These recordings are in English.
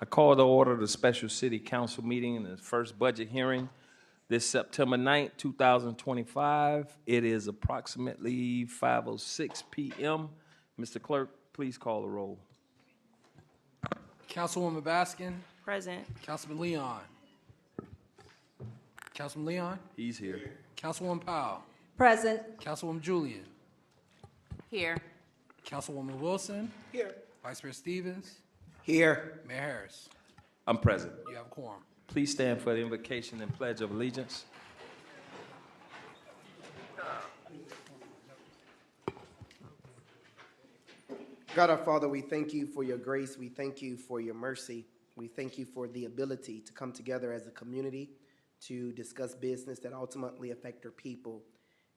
I call to order the special city council meeting and the first budget hearing this September 9th, 2025. It is approximately 5:06 p.m. Mr. Clerk, please call the roll. Councilwoman Baskin. Present. Councilman Leon. Councilman Leon. He's here. Councilwoman Powell. Present. Councilwoman Julian. Here. Councilwoman Wilson. Here. Vice Mayor Stevens. Here. Mayor Harris. I'm present. You have a quorum. Please stand for the invocation and pledge of allegiance. God our Father, we thank you for your grace. We thank you for your mercy. We thank you for the ability to come together as a community to discuss business that ultimately affect our people.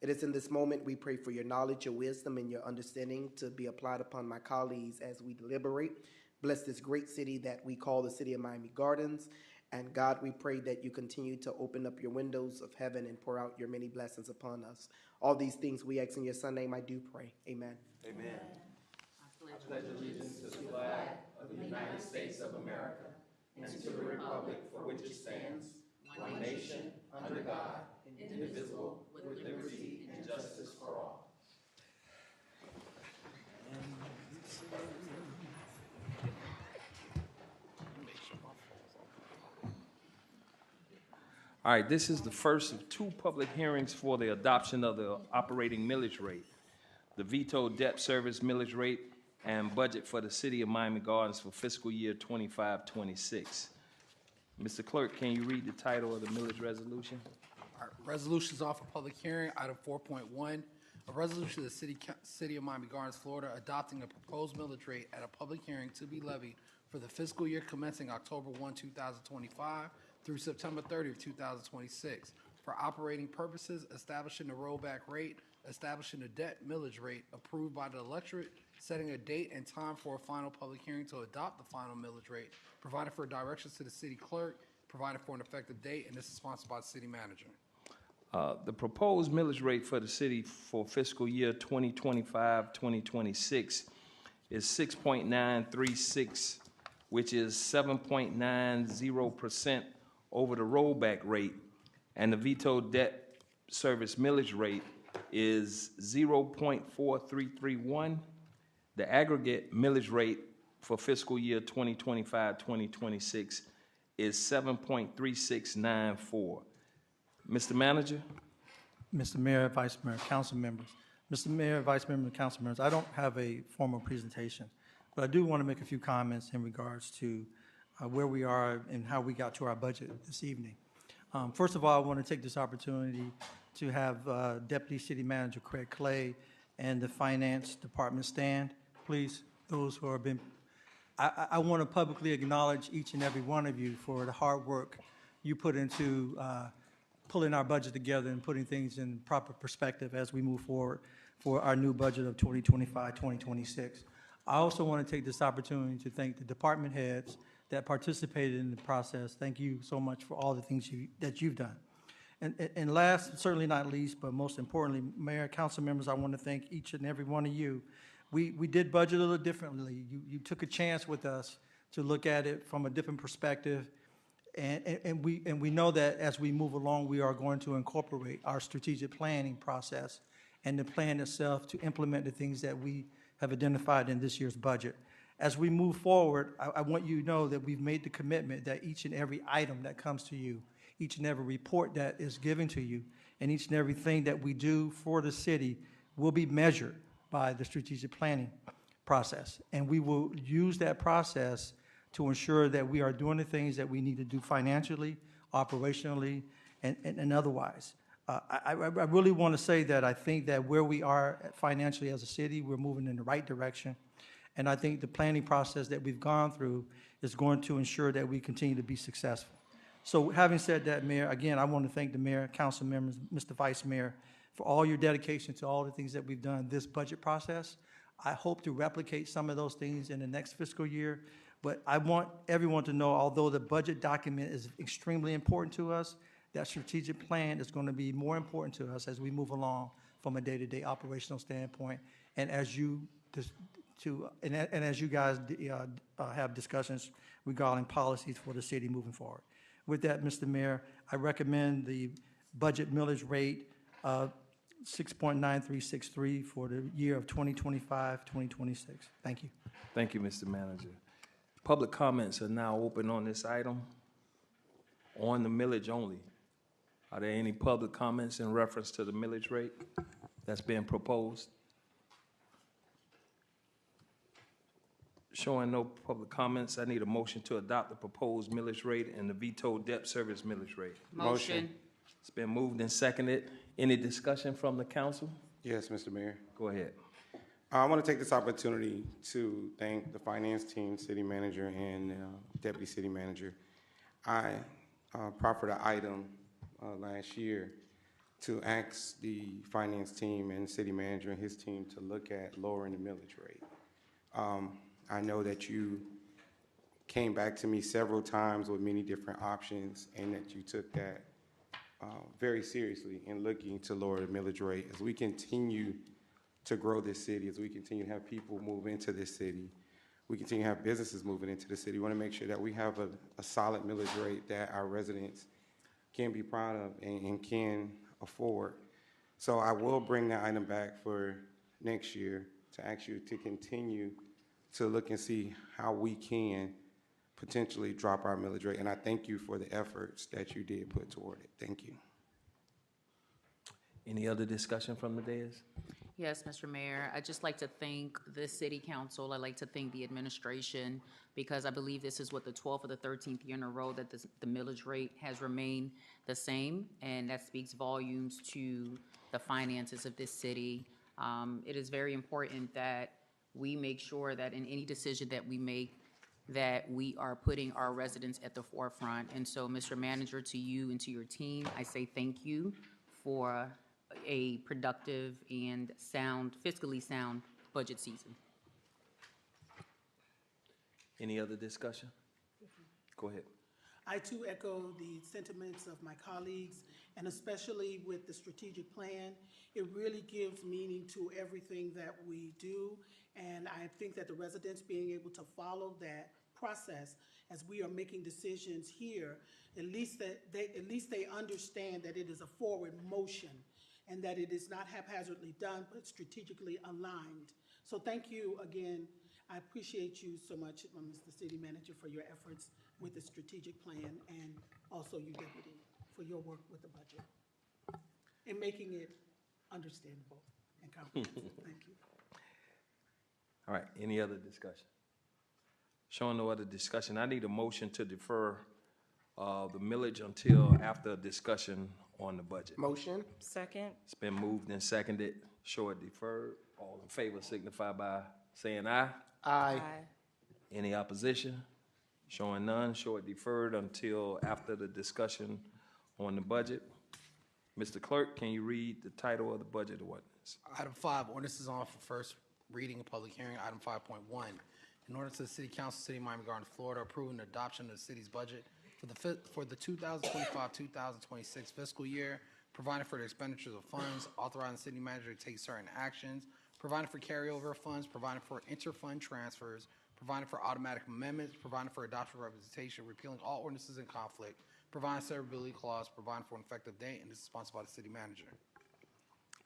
It is in this moment we pray for your knowledge, your wisdom, and your understanding to be applied upon my colleagues as we deliberate. Bless this great city that we call the city of Miami Gardens. And God, we pray that you continue to open up your windows of heaven and pour out your many blessings upon us. All these things we ask in your Son's name, I do pray. Amen. Amen. I pledge allegiance to the flag of the United States of America and to the republic for which it stands, one nation, under God, indivisible, with liberty and justice for all. All right, this is the first of two public hearings for the adoption of the operating millage rate, the veto debt service millage rate, and budget for the city of Miami Gardens for fiscal year 25-26. Mr. Clerk, can you read the title of the millage resolution? All right, resolutions off for public hearing. Item 4.1, a resolution of the city of Miami Gardens, Florida, adopting a proposed millage rate at a public hearing to be levied for the fiscal year commencing October 1, 2025 through September 30, 2026, for operating purposes, establishing the rollback rate, establishing a debt millage rate approved by the electorate, setting a date and time for a final public hearing to adopt the final millage rate, providing for directions to the city clerk, providing for an effective date, and this is sponsored by the city manager. The proposed millage rate for the city for fiscal year 2025-2026 is 6.936, which is 7.90% over the rollback rate, and the veto debt service millage rate is 0.4331. The aggregate millage rate for fiscal year 2025-2026 is 7.3694. Mr. Manager? Mr. Mayor, Vice Mayor, council members. Mr. Mayor, Vice Mayor, and council members, I don't have a formal presentation, but I do want to make a few comments in regards to where we are and how we got to our budget this evening. First of all, I want to take this opportunity to have Deputy City Manager Craig Clay and the Finance Department stand. Please, those who have been, I want to publicly acknowledge each and every one of you for the hard work you put into pulling our budget together and putting things in proper perspective as we move forward for our new budget of 2025-2026. I also want to take this opportunity to thank the department heads that participated in the process. Thank you so much for all the things that you've done. And last, certainly not least, but most importantly, Mayor, council members, I want to thank each and every one of you. We did budget a little differently. You took a chance with us to look at it from a different perspective. And we know that as we move along, we are going to incorporate our strategic planning process and the plan itself to implement the things that we have identified in this year's budget. As we move forward, I want you to know that we've made the commitment that each and every item that comes to you, each and every report that is given to you, and each and everything that we do for the city will be measured by the strategic planning process. And we will use that process to ensure that we are doing the things that we need to do financially, operationally, and otherwise. I really want to say that I think that where we are financially as a city, we're moving in the right direction. And I think the planning process that we've gone through is going to ensure that we continue to be successful. So having said that, Mayor, again, I want to thank the Mayor, council members, Mr. Vice Mayor, for all your dedication to all the things that we've done this budget process. I hope to replicate some of those things in the next fiscal year. But I want everyone to know, although the budget document is extremely important to us, that strategic plan is going to be more important to us as we move along from a day-to-day operational standpoint, and as you to, and as you guys have discussions regarding policies for the city moving forward. With that, Mr. Mayor, I recommend the budget millage rate of 6.9363 for the year of 2025, 2026. Thank you. Thank you, Mr. Manager. Public comments are now open on this item, on the millage only. Are there any public comments in reference to the millage rate that's being proposed? Showing no public comments, I need a motion to adopt the proposed millage rate and the veto debt service millage rate. Motion. It's been moved and seconded. Any discussion from the council? Yes, Mr. Mayor. Go ahead. I want to take this opportunity to thank the finance team, city manager, and deputy city manager. I proffered an item last year to ask the finance team and city manager and his team to look at lowering the millage rate. I know that you came back to me several times with many different options and that you took that very seriously in looking to lower the millage rate. As we continue to grow this city, as we continue to have people move into this city, we continue to have businesses moving into the city, we want to make sure that we have a solid millage rate that our residents can be proud of and can afford. So I will bring that item back for next year to ask you to continue to look and see how we can potentially drop our millage rate. And I thank you for the efforts that you did put toward it. Thank you. Any other discussion from the dais? Yes, Mr. Mayor, I'd just like to thank the city council. I'd like to thank the administration because I believe this is what the 12th or the 13th year in a row that the millage rate has remained the same, and that speaks volumes to the finances of this city. It is very important that we make sure that in any decision that we make, that we are putting our residents at the forefront. And so, Mr. Manager, to you and to your team, I say thank you for a productive and fiscally sound budget season. Any other discussion? Go ahead. I too echo the sentiments of my colleagues, and especially with the strategic plan. It really gives meaning to everything that we do, and I think that the residents being able to follow that process as we are making decisions here, at least they understand that it is a forward motion and that it is not haphazardly done, but strategically aligned. So thank you again. I appreciate you so much, Mr. City Manager, for your efforts with the strategic plan, and also you, Deputy, for your work with the budget and making it understandable and comprehensive. Thank you. All right, any other discussion? Showing no other discussion, I need a motion to defer the millage until after a discussion on the budget. Motion? Second. It's been moved and seconded. Show it deferred. All in favor signify by saying aye. Aye. Any opposition? Showing none, show it deferred until after the discussion on the budget. Mr. Clerk, can you read the title of the budget ordinance? Item 5, ordinance is on for first reading and public hearing. Item 5.1, in order to the City Council, City of Miami Gardens, Florida, approving the adoption of the city's budget for the 2025-2026 fiscal year, providing for the expenditures of funds, authorizing the city manager to take certain actions, providing for carryover funds, providing for inter-fund transfers, providing for automatic amendments, providing for adoption representation, repealing all ordinances in conflict, providing severability clause, providing for an effective date, and this is sponsored by the city manager.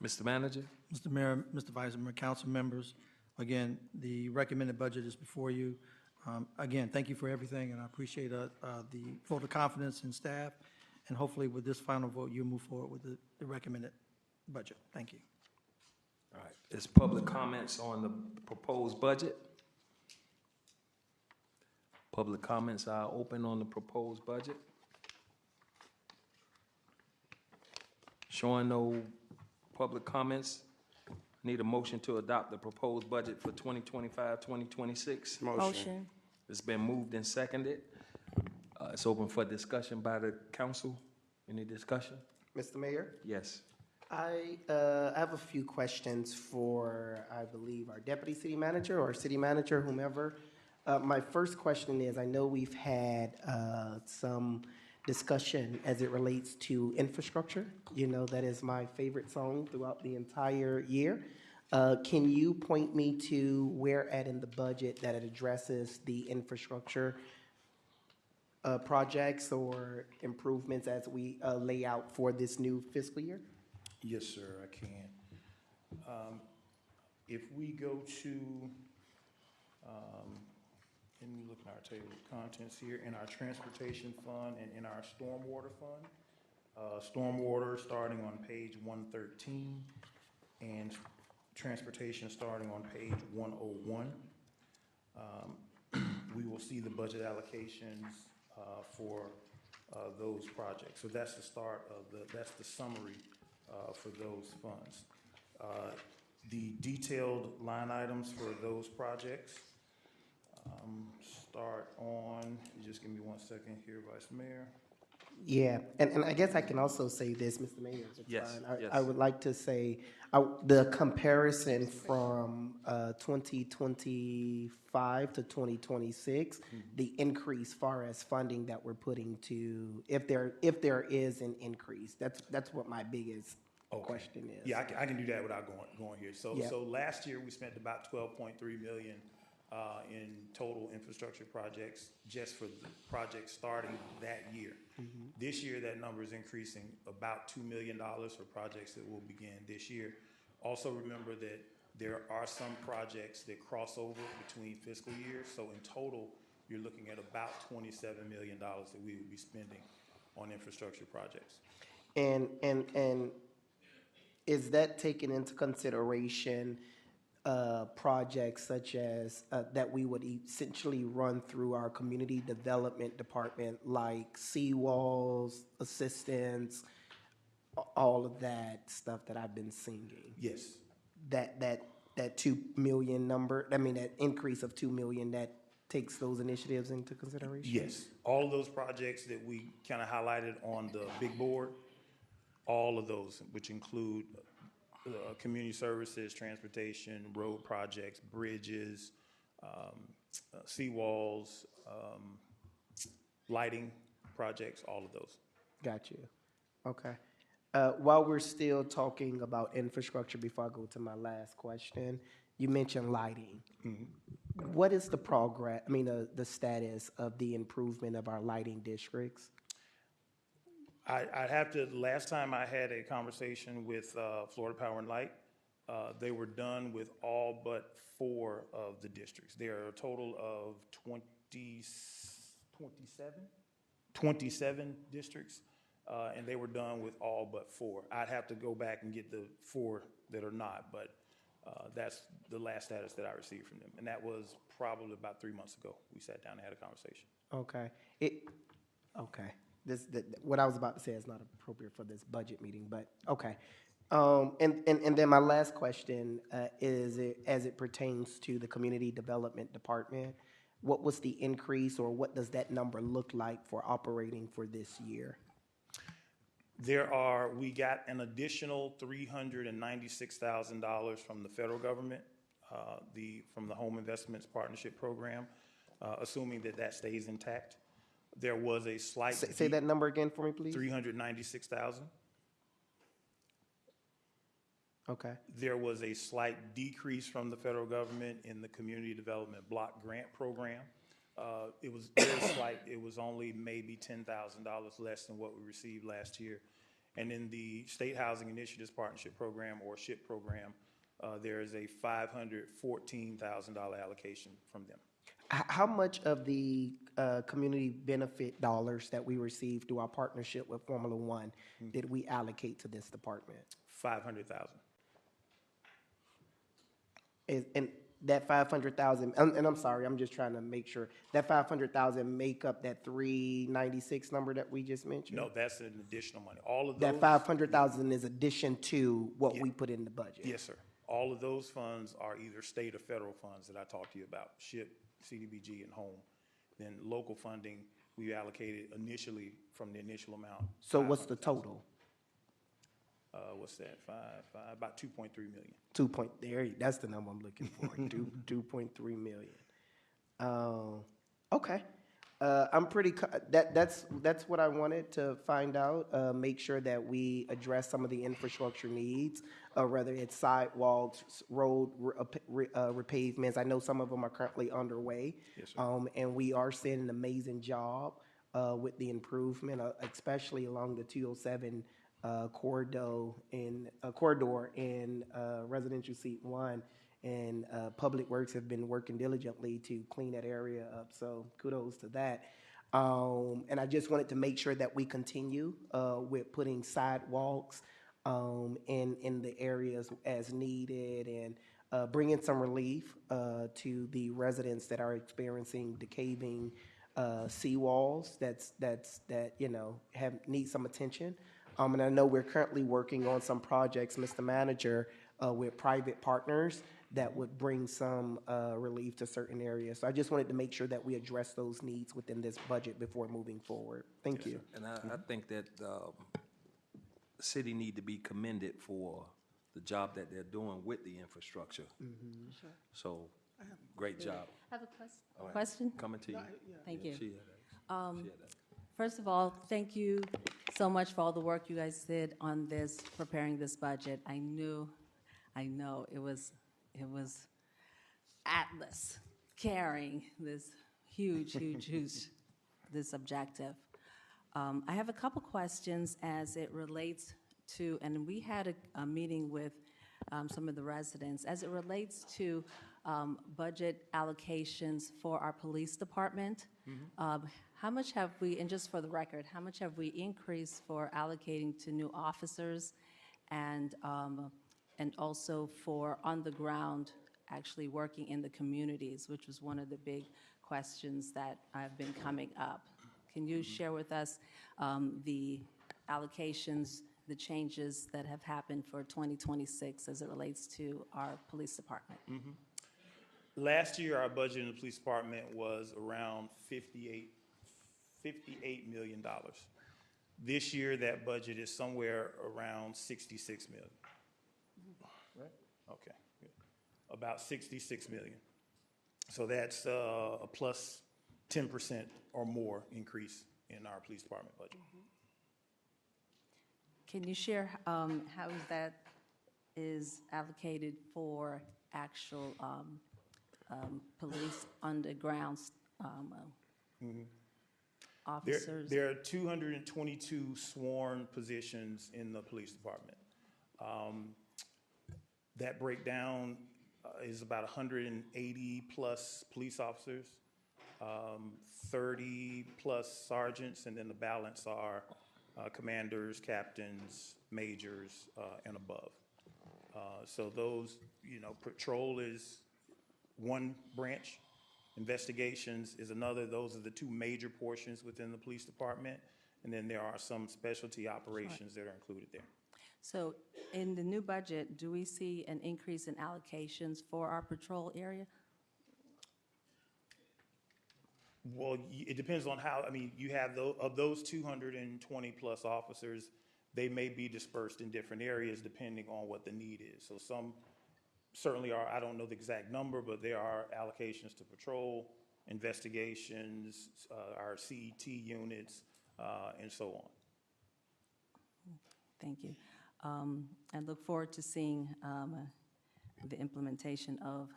Mr. Manager? Mr. Mayor, Mr. Vice Mayor, council members, again, the recommended budget is before you. Again, thank you for everything, and I appreciate the vote of confidence in staff, and hopefully with this final vote, you'll move forward with the recommended budget. Thank you. All right, is public comments on the proposed budget? Public comments are open on the proposed budget. Showing no public comments, need a motion to adopt the proposed budget for 2025-2026. Motion. It's been moved and seconded. It's open for discussion by the council. Any discussion? Mr. Mayor? Yes. I have a few questions for, I believe, our deputy city manager or city manager, whomever. My first question is, I know we've had some discussion as it relates to infrastructure. You know, that is my favorite song throughout the entire year. Can you point me to where at in the budget that it addresses the infrastructure projects or improvements as we lay out for this new fiscal year? Yes, sir, I can. If we go to, let me look at our table of contents here, in our transportation fund and in our stormwater fund. Stormwater starting on page 113 and transportation starting on page 101. We will see the budget allocations for those projects. So that's the start of that's the summary for those funds. The detailed line items for those projects start on, just give me 1 second here, Vice Mayor. Yeah, and I guess I can also say this, Mr. Mayor, if it's Yes, fine. yes. I would like to say, the comparison from 2025 to 2026, the increase far as funding that we're putting to, if there is an increase, that's what my biggest question is. Yeah, I can do that without going here. So, Yeah. so last year, we spent about 12.3 million in total infrastructure projects, just for the projects starting that year. This year, that number is increasing about $2 million for projects that will begin this year. Also remember that there are some projects that cross over between fiscal years. So in total, you're looking at about $27 million that we will be spending on infrastructure projects. And is that taken into consideration projects such as that we would essentially run through our community development department, like seawalls, assistance, all of that stuff that I've been singing? Yes. That 2 million number, I mean, that increase of 2 million, that takes those initiatives into consideration? Yes, all of those projects that we kind of highlighted on the big board, all of those, which include community services, transportation, road projects, bridges, seawalls, lighting projects, all of those. Got you. Okay. While we're still talking about infrastructure, before I go to my last question, you mentioned lighting. What is the progress, the status of the improvement of our lighting districts? I'd have to, last time I had a conversation with Florida Power and Light, they were done with all but 4 of the districts. There are a total of 27 districts, and they were done with all but 4. I'd have to go back and get the 4 that are not, but that's the last status that I received from them. And that was probably about 3 months ago. We sat down and had a conversation. Okay. Okay. What I was about to say is not appropriate for this budget meeting, but okay. And then my last question is, as it pertains to the Community Development Department, what was the increase, or what does that number look like for operating for this year? We got an additional $396,000 from the federal government, from the Home Investments Partnership Program, assuming that stays intact. There was a slight. Say that number again for me, please. 396,000. Okay. There was a slight decrease from the federal government in the Community Development Block Grant Program. It was very slight. It was only maybe $10,000 less than what we received last year. And in the State Housing Initiatives Partnership Program, or SHIP program, there is a $514,000 allocation from them. How much of the community benefit dollars that we received through our partnership with Formula One did we allocate to this department? $500,000. And that 500,000, and I'm sorry, I'm just trying to make sure, that 500,000 make up that 396 number that we just mentioned? No, that's an additional money. All of those. That 500,000 is addition to what we put in the budget? Yes, sir. All of those funds are either state or federal funds that I talked to you about, SHIP, CDBG, and HOME. Then local funding, we allocated initially from the initial amount. So what's the total? What's that? About 2.3 million. That's the number I'm looking for. 2.3 million. Okay. I'm pretty, that's what I wanted to find out, make sure that we address some of the infrastructure needs, whether it's sidewalks, road repavements. I know some of them are currently underway. Yes, sir. And we are seeing an amazing job, with the improvement, especially along the 207, corridor in, Residential Seat 1. And Public Works have been working diligently to clean that area up, so kudos to that. And I just wanted to make sure that we continue with putting sidewalks in the areas as needed, and bringing some relief to the residents that are experiencing decaying seawalls that need some attention. And I know we're currently working on some projects, Mr. Manager, with private partners that would bring some relief to certain areas. So I just wanted to make sure that we address those needs within this budget before moving forward. Thank you. And I think that the city need to be commended for the job that they're doing with the infrastructure. So, great job. I have a All right. question. Coming to you. Thank Yeah, you. she had that. She had that. First of all, thank you so much for all the work you guys did on this, preparing this budget. I know it was Atlas carrying this huge, this objective. I have a couple questions as it relates to, and we had a meeting with some of the residents, as it relates to budget allocations for our police department. How much have we, and just for the record, how much have we increased for allocating to new officers and also for on the ground actually working in the communities, which was one of the big questions that have been coming up? Can you share with us the allocations, the changes that have happened for 2026 as it relates to our police department? Last year, our budget in the police department was around $58 million. This year, that budget is somewhere around $66 million. Right? Okay, good. About $66 million. So that's a plus 10% or more increase in our police department budget. Can you share how that is allocated for actual police underground officers? There are 222 sworn positions in the police department. That breakdown is about 180 plus police officers, 30 plus sergeants, and then the balance are commanders, captains, majors, and above. So those, patrol is one branch, investigations is another. Those are the two major portions within the police department. And then there are some specialty operations that are included there. So in the new budget, do we see an increase in allocations for our patrol area? Well, it depends on how, you have of those 220 plus officers, they may be dispersed in different areas depending on what the need is. So some certainly are, I don't know the exact number, but there are allocations to patrol, investigations, our CET units, and so on. Thank you. I look forward to seeing the implementation of,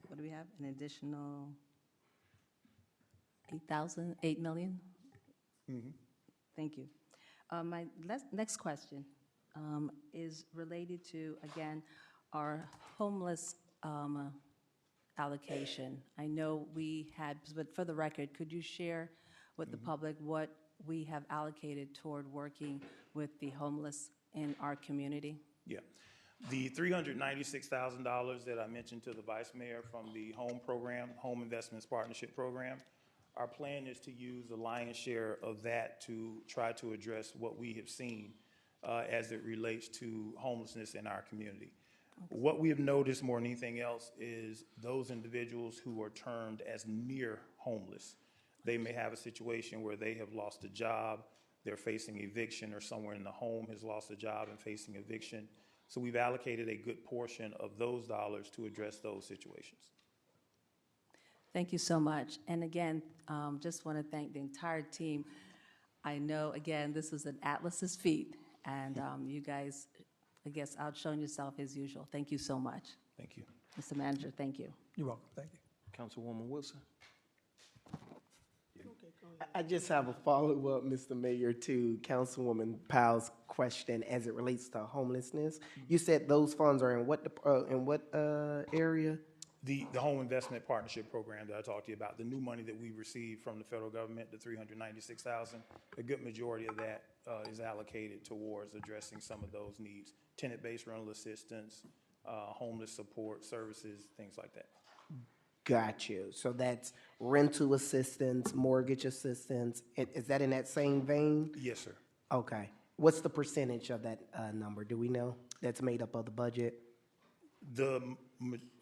what do we have, an additional 8 million? Thank you. My next question is related to, again, our homeless allocation. I know we had, but for the record, could you share with the public what we have allocated toward working with the homeless in our community? Yeah. The $396,000 that I mentioned to the Vice Mayor from the HOME program, Home Investments Partnership Program, our plan is to use the lion's share of that to try to address what we have seen as it relates to homelessness in our community. What we have noticed more than anything else is those individuals who are termed as near homeless. They may have a situation where they have lost a job, they're facing eviction, or somewhere in the home has lost a job and facing eviction. So we've allocated a good portion of those dollars to address those situations. Thank you so much. And again, just want to thank the entire team. I know, again, this was an Atlas's feat, and you guys, I guess, outshone yourself as usual. Thank you so much. Thank you. Mr. Manager, thank you. You're welcome. Thank you. Councilwoman Wilson? I just have a follow-up, Mr. Mayor, to Councilwoman Powell's question as it relates to homelessness. You said those funds are in what, area? The Home Investment Partnership Program that I talked to you about, the new money that we received from the federal government, the $396,000, a good majority of that is allocated towards addressing some of those needs. Tenant-based rental assistance, homeless support services, things like that. Got you. So that's rental assistance, mortgage assistance. Is that in that same vein? Yes, sir. Okay. What's the percentage of that number? Do we know? That's made up of the budget?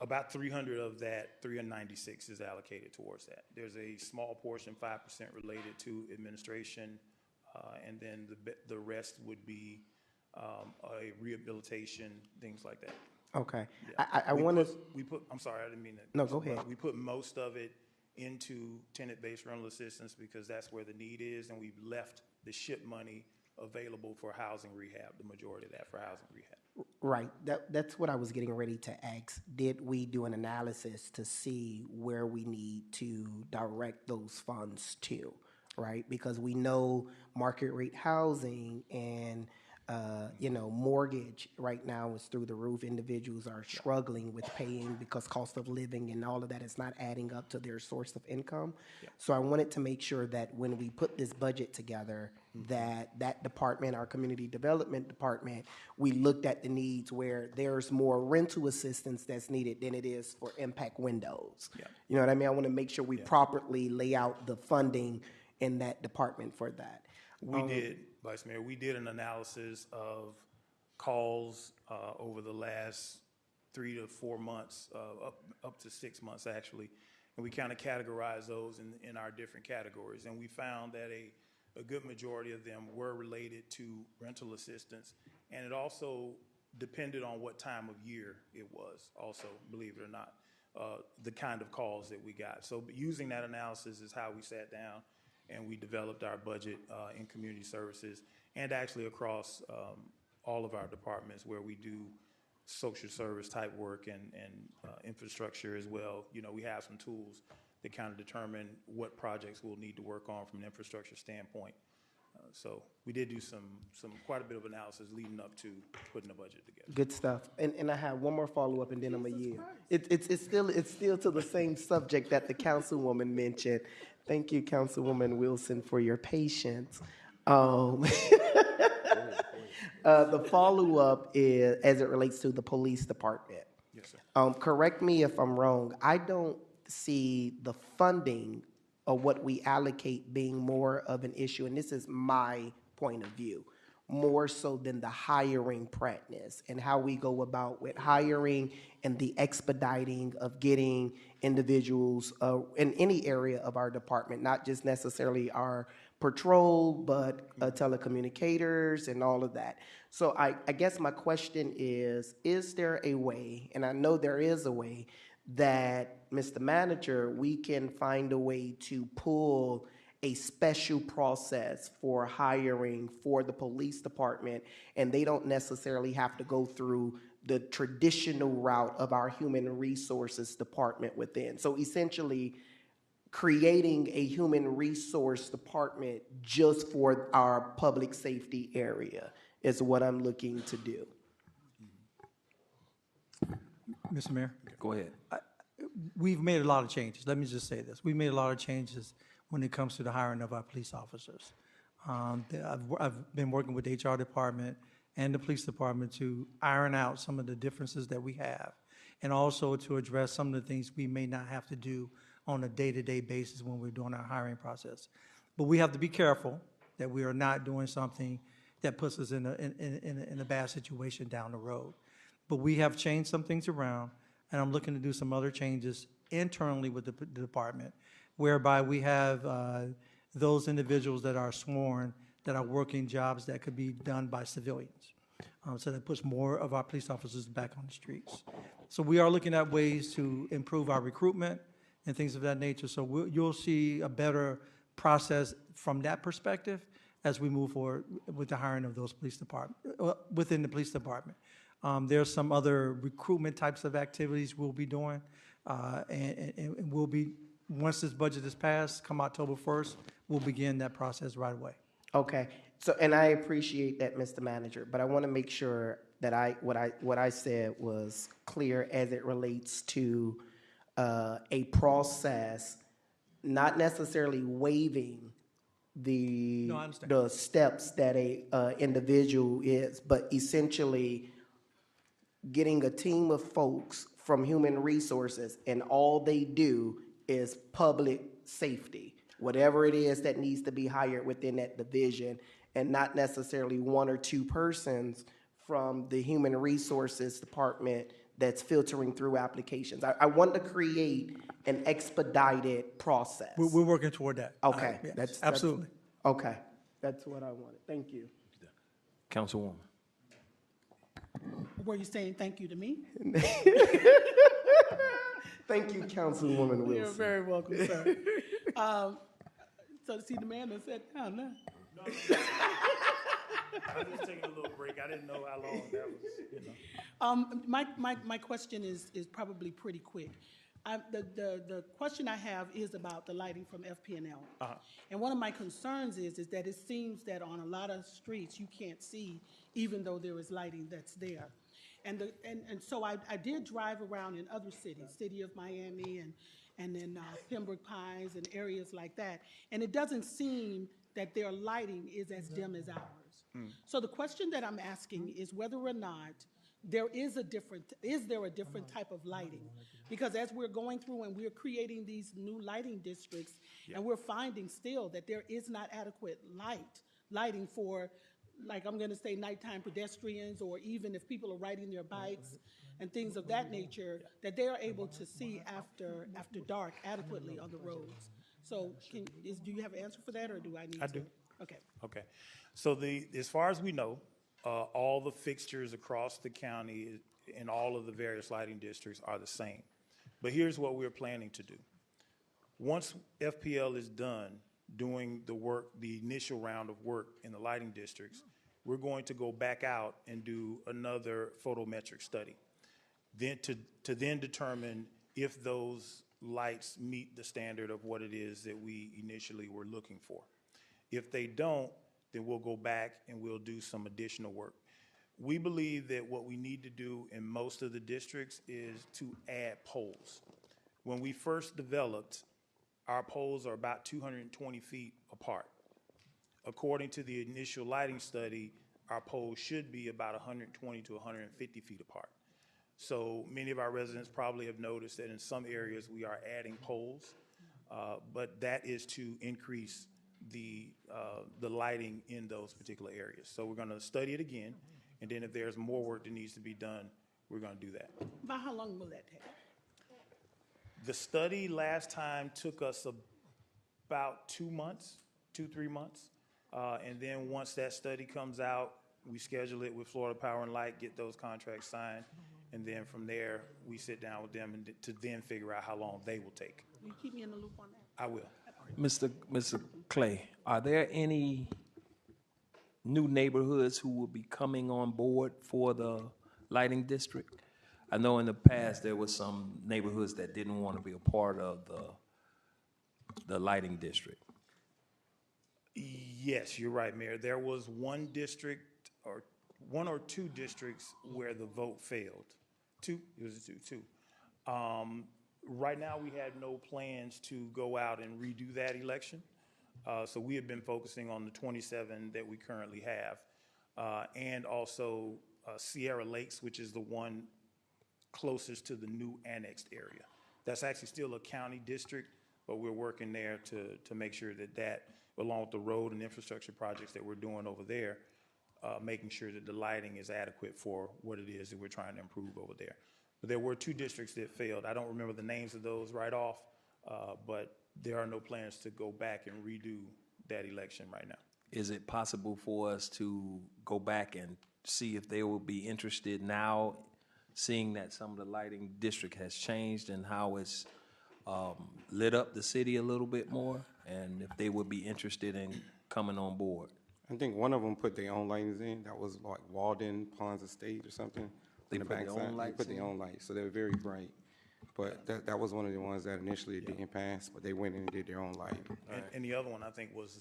About 300 of that 396 is allocated towards that. There's a small portion, 5% related to administration, and then the rest would be a rehabilitation, things like that. Okay. Yeah. I want to. I'm sorry, I didn't mean that. No, go ahead. We put most of it into tenant-based rental assistance because that's where the need is, and we've left the SHIP money available for housing rehab, the majority of that for housing rehab. Right. That's what I was getting ready to ask. Did we do an analysis to see where we need to direct those funds to, right? Because we know market rate housing and mortgage right now is through the roof. Individuals are struggling with paying because cost of living and all of that is not adding up to their source of income. Yeah. So I wanted to make sure that when we put this budget together, that department, our community development department, we looked at the needs where there's more rental assistance that's needed than it is for impact windows. Yeah. You know what I mean? I want to make sure we properly lay out the funding in that department for that. We did, Vice Mayor, we did an analysis of calls over the last 3 to 4 months, up to 6 months actually, and we kind of categorized those in our different categories, and we found that a good majority of them were related to rental assistance, and it also depended on what time of year it was also, believe it or not, the kind of calls that we got. So using that analysis is how we sat down and we developed our budget in community services and actually across all of our departments where we do social service type work and infrastructure as well. You know, we have some tools that kind of determine what projects we'll need to work on from an infrastructure standpoint. So we did do quite a bit of analysis leading up to putting the budget together. Good stuff. And I have one more follow-up, and then I'm going to yield. It's still to the same subject that the councilwoman mentioned. Thank you, Councilwoman Wilson, for your patience. The follow-up is as it relates to the police department. Yes, sir. Correct me if I'm wrong. I don't see the funding of what we allocate being more of an issue, and this is my point of view, more so than the hiring practice and how we go about with hiring and the expediting of getting individuals in any area of our department, not just necessarily our patrol, but telecommunicators and all of that. So I guess my question is there a way, and I know there is a way, that, Mr. Manager, we can find a way to pull a special process for hiring for the police department, and they don't necessarily have to go through the traditional route of our human resources department within. So essentially, creating a human resource department just for our public safety area is what I'm looking to do. Mr. Mayor? Go ahead. We've made a lot of changes. Let me just say this. We've made a lot of changes when it comes to the hiring of our police officers. I've been working with the HR department and the police department to iron out some of the differences that we have, and also to address some of the things we may not have to do on a day-to-day basis when we're doing our hiring process. But we have to be careful that we are not doing something that puts us in a bad situation down the road. But we have changed some things around, and I'm looking to do some other changes internally with the department, whereby we have those individuals that are sworn that are working jobs that could be done by civilians. So that puts more of our police officers back on the streets. So we are looking at ways to improve our recruitment and things of that nature. So you'll see a better process from that perspective as we move forward with the hiring of those police department, within the police department. There's some other recruitment types of activities we'll be doing, and we'll be, once this budget is passed, come October 1st, we'll begin that process right away. Okay, so, and I appreciate that, Mr. Manager, but I want to make sure that what I said was clear as it relates to a process, not necessarily waiving No, I understand. the steps that a individual is, but essentially getting a team of folks from human resources, and all they do is public safety, whatever it is that needs to be hired within that division, and not necessarily one or two persons from the human resources department that's filtering through applications. I want to create an expedited process. We're working toward that. Okay, Yes, that's absolutely. okay. That's what I wanted. Thank you. Councilwoman. Were you saying thank you to me? Thank you, Councilwoman You're Wilson. very welcome, sir. So see, the man that sat down now. I was just taking a little break. I didn't know how long that was, My question is probably pretty quick. The question I have is about the lighting from FPNL. And one of my concerns is that it seems that on a lot of streets, you can't see even though there is lighting that's there. And so I did drive around in other cities, city of Miami and then Pembroke Pines and areas like that. And it doesn't seem that their lighting is as dim as ours. So the question that I'm asking is whether or not is there a different type of lighting? Because as we're going through and we're creating these new lighting districts, and we're finding still that there is not adequate lighting for, like I'm gonna say, nighttime pedestrians, or even if people are riding their bikes and things of that nature, that they are able to see after dark adequately on the roads. So do you have an answer for that, or do I need to? I do. Okay. Okay. So as far as we know, all the fixtures across the county in all of the various lighting districts are the same. But here's what we're planning to do. Once FPL is done doing the work, the initial round of work in the lighting districts, we're going to go back out and do another photometric study. Then to then determine if those lights meet the standard of what it is that we initially were looking for. If they don't, then we'll go back and we'll do some additional work. We believe that what we need to do in most of the districts is to add poles. When we first developed, our poles are about 220 feet apart. According to the initial lighting study, our poles should be about 120 to 150 feet apart. So many of our residents probably have noticed that in some areas we are adding poles, but that is to increase the lighting in those particular areas. So we're going to study it again, and then if there's more work that needs to be done, we're going to do that. About how long will that take? The study last time took us about 2 months, 2-3 months. And then once that study comes out, we schedule it with Florida Power and Light, get those contracts signed, and then from there, we sit down with them to then figure out how long they will take. Will you keep me in the loop on that? I will. Mr. Clay, are there any new neighborhoods who will be coming on board for the lighting district? I know in the past there were some neighborhoods that didn't want to be a part of the lighting district. Yes, you're right, Mayor. There was one district or one or two districts where the vote failed. Two, it was two. Right now, we have no plans to go out and redo that election. So we have been focusing on the 27 that we currently have. And also Sierra Lakes, which is the one closest to the new annexed area. That's actually still a county district, but we're working there to make sure that along with the road and infrastructure projects that we're doing over there, making sure that the lighting is adequate for what it is that we're trying to improve over there. But there were two districts that failed. I don't remember the names of those right off, but there are no plans to go back and redo that election right now. Is it possible for us to go back and see if they will be interested now, seeing that some of the lighting district has changed and how it's lit up the city a little bit more, and if they would be interested in coming on board. I think one of them put their own lights in. That was like Walden Ponds Estate or something. They in the put their backside. own lights They put in? their own lights, so they were very bright. But that was one of the ones that initially didn't pass, but they went in and did their own light. And the other one, I think, was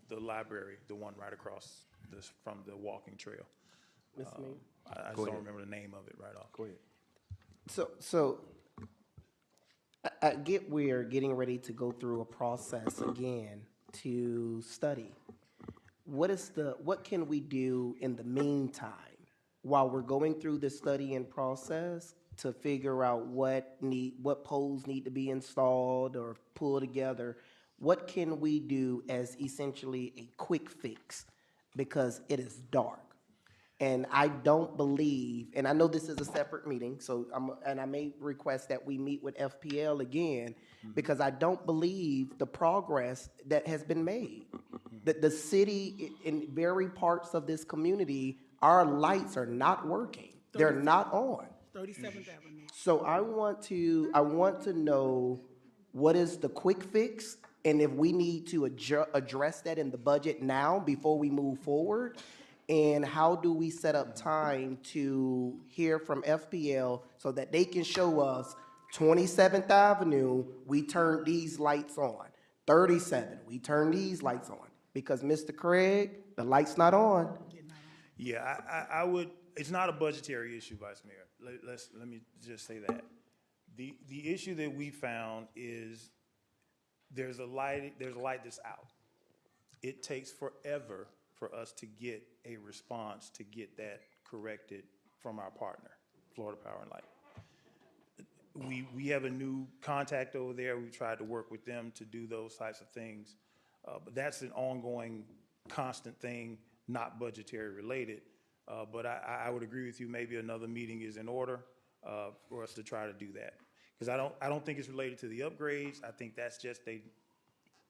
the library, the one right across this, from the walking trail. Mr. Mayor? I just Go don't ahead. remember the name of it right off. Go ahead. So I get we're getting ready to go through a process again to study. What can we do in the meantime while we're going through the study and process to figure out what poles need to be installed or pulled together? What can we do as essentially a quick fix? Because it is dark. And I don't believe, and I know this is a separate meeting, and I may request that we meet with FPL again, because I don't believe the progress that has been made. That the city, in very parts of this community, our lights are not working. They're not on. 37th Avenue. So I want to know what is the quick fix, and if we need to address that in the budget now before we move forward. And how do we set up time to hear from FPL so that they can show us 27th Avenue, we turned these lights on. 37, we turned these lights on. Because Mr. Craig, the light's not on. Yeah, I would, it's not a budgetary issue, Vice Mayor. Let me just say that. The issue that we found is there's a light that's out. It takes forever for us to get a response to get that corrected from our partner, Florida Power and Light. We have a new contact over there. We tried to work with them to do those types of things. But that's an ongoing, constant thing, not budgetary related. But I would agree with you, maybe another meeting is in order for us to try to do that. Because I don't think it's related to the upgrades. I think that's just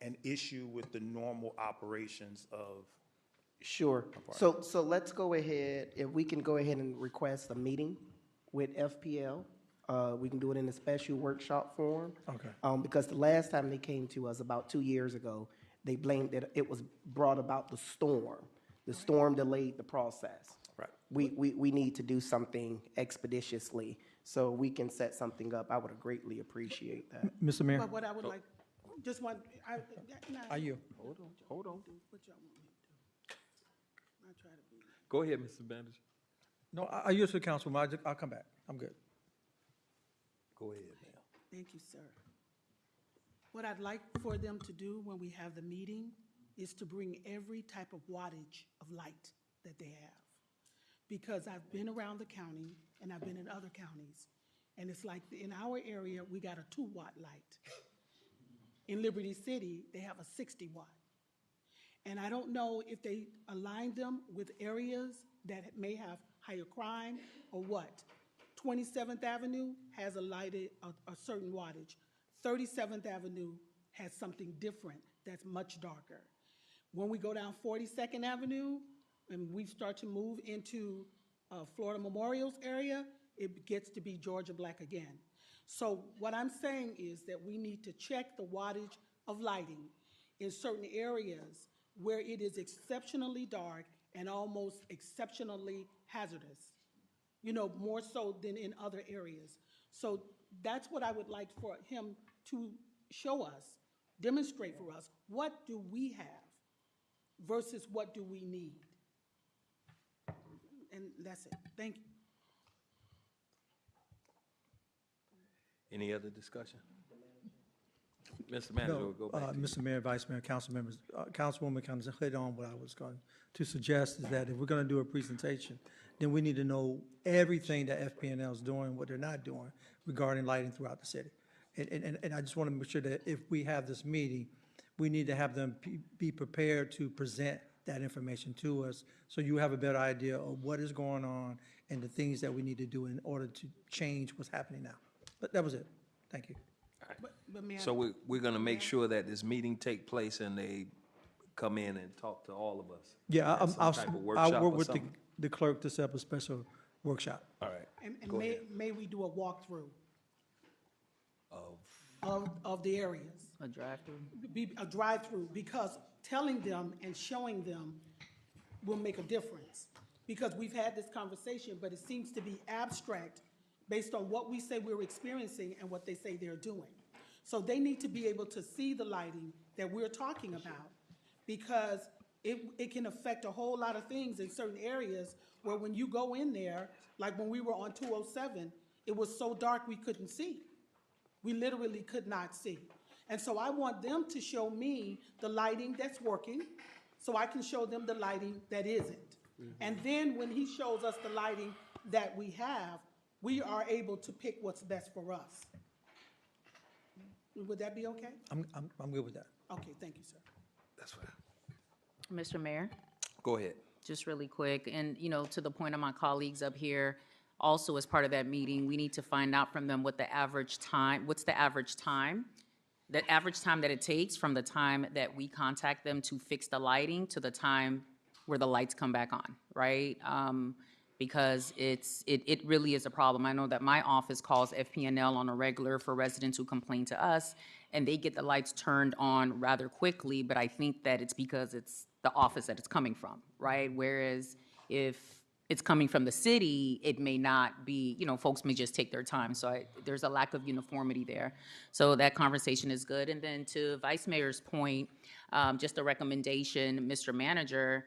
an issue with the normal operations of. Sure. So let's go ahead, if we can go ahead and request a meeting with FPL. We can do it in a special workshop form. Okay. Because the last time they came to us about 2 years ago, they blamed that it was brought about the storm. The storm delayed the process. Right. We need to do something expeditiously, so we can set something up. I would greatly appreciate that. Mr. Mayor, But what I would like, just one, are you? Hold on. What y'all want me to do? I try to be. Go ahead, Mr. Bandage. No, I yield to the council, I'll come back. I'm good. Go ahead, ma'am. Thank you, sir. What I'd like for them to do when we have the meeting is to bring every type of wattage of light that they have. Because I've been around the county and I've been in other counties, and it's like in our area, we got a 2-watt light. In Liberty City, they have a 60-watt. And I don't know if they align them with areas that may have higher crime or what. 27th Avenue has a certain wattage. 37th Avenue has something different that's much darker. When we go down 42nd Avenue and we start to move into Florida Memorials area, it gets to be Georgia Black again. So what I'm saying is that we need to check the wattage of lighting in certain areas where it is exceptionally dark and almost exceptionally hazardous, more so than in other areas. So that's what I would like for him to show us, demonstrate for us. What do we have versus what do we need? And that's it. Thank you. Any other discussion? Mr. Manager, we'll go back to you. Mr. Mayor, Vice Mayor, council members, Councilwoman kind of hit on what I was going to suggest, is that if we're going to do a presentation, then we need to know everything that FPNL is doing, what they're not doing regarding lighting throughout the city. And I just want to make sure that if we have this meeting, we need to have them be prepared to present that information to us, so you have a better idea of what is going on and the things that we need to do in order to change what's happening now. But that was it. Thank you. But may I- So we're gonna make sure that this meeting take place and they come in and talk to all of us. Yeah, Have some type of I'll workshop work or with something. the clerk to set up a special workshop. All right. And Go ahead. may we do a walkthrough? Of of the areas. A drive-through? Be a drive-through, because telling them and showing them will make a difference. Because we've had this conversation, but it seems to be abstract based on what we say we're experiencing and what they say they're doing. So they need to be able to see the lighting that we're talking about, because it can affect a whole lot of things in certain areas where when you go in there, like when we were on 207, it was so dark we couldn't see. We literally could not see. And so I want them to show me the lighting that's working, so I can show them the lighting that isn't. And then when he shows us the lighting that we have, we are able to pick what's best for us. Would that be okay? I'm good with that. Okay, thank you, sir. That's fine. Mr. Mayor? Go ahead. Just really quick, and, you know, to the point of my colleagues up here, also as part of that meeting, we need to find out from them what's the average time that it takes from the time that we contact them to fix the lighting to the time where the lights come back on, right? Because it really is a problem. I know that my office calls FP&L on a regular for residents who complain to us, and they get the lights turned on rather quickly, but I think that it's because it's the office that it's coming from, right? Whereas if it's coming from the city, it may not be, you know, folks may just take their time. So there's a lack of uniformity there. So that conversation is good. And then to Vice Mayor's point, just a recommendation, Mr. Manager,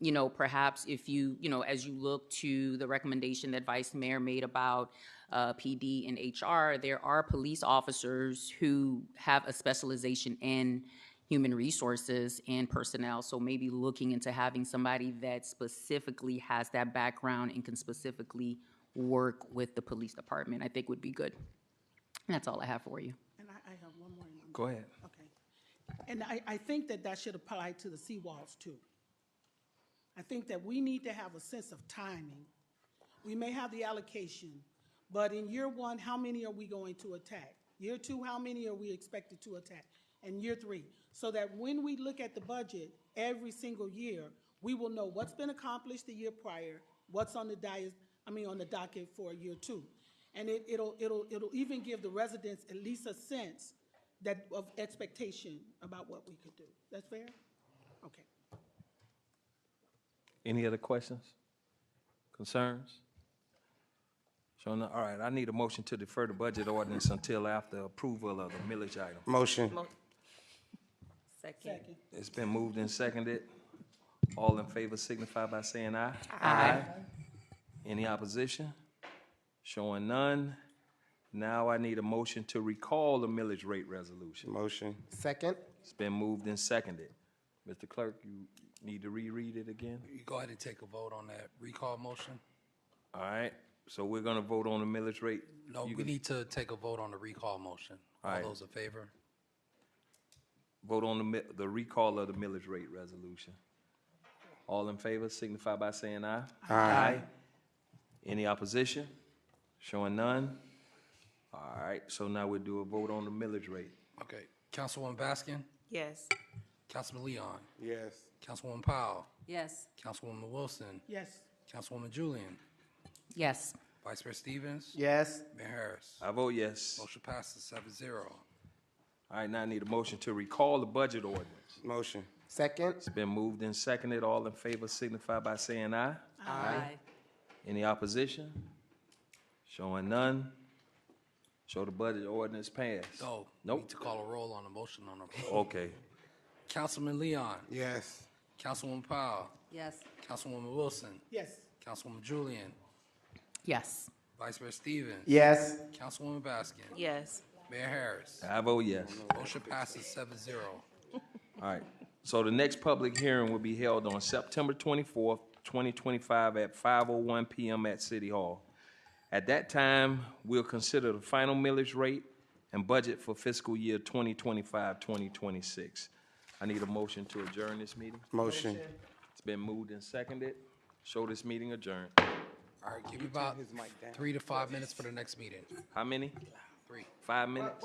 you know, perhaps if you know, as you look to the recommendation that Vice Mayor made about PD and HR, there are police officers who have a specialization in human resources and personnel, so maybe looking into having somebody that specifically has that background and can specifically work with the police department, I think would be good. And that's all I have for you. And I have one more. Go ahead. Okay. And I think that should apply to the seawalls too. I think that we need to have a sense of timing. We may have the allocation, but in year one, how many are we going to attack? Year two, how many are we expected to attack? And year three, so that when we look at the budget every single year, we will know what's been accomplished the year prior, what's on the docket for year two. And it'll even give the residents at least a sense of expectation about what we could do. That's fair? Okay. Any other questions? Concerns? Showing none. All right, I need a motion to defer the budget ordinance until after approval of the millage item. Motion. Second. It's been moved and seconded. All in favor signify by saying aye. Aye. Any opposition? Showing none. Now I need a motion to recall the millage rate resolution. Motion. Second? It's been moved and seconded. Mr. Clerk, you need to reread it again? You go ahead and take a vote on that recall motion. All right, so we're gonna vote on the millage rate? No, You we can need to take a vote on the recall motion. All All right. those in favor? Vote on the recall of the millage rate resolution. All in favor signify by saying aye. Aye. Any opposition? Showing none. All right, so now we'll do a vote on the millage rate. Okay. Councilwoman Baskin? Yes. Councilman Leon? Yes. Councilwoman Powell? Yes. Councilwoman Wilson? Yes. Councilwoman Julian? Yes. Vice Mayor Stevens? Yes. Mayor Harris? I vote yes. Motion passes 7-0. All right, now I need a motion to recall the budget ordinance. Motion. Second? It's been moved and seconded. All in favor signify by saying aye. Aye. Any opposition? Showing none. Show the budget ordinance passed. No. Nope. Need to call a roll on the motion on the. Okay. Councilman Leon? Yes. Councilwoman Powell? Yes. Councilwoman Wilson? Yes. Councilwoman Julian? Yes. Vice Mayor Stevens? Yes. Councilwoman Baskin? Yes. Mayor Harris? I vote yes. Motion passes 7-0. All right. So the next public hearing will be held on September 24th, 2025 at 5:01 p.m. at City Hall. At that time, we'll consider the final millage rate and budget for fiscal year 2025-2026. I need a motion to adjourn this meeting. Motion. It's been moved and seconded. Show this meeting adjourned. All right, give me about 3 to 5 minutes for the next meeting. How many? 3. 5 minutes?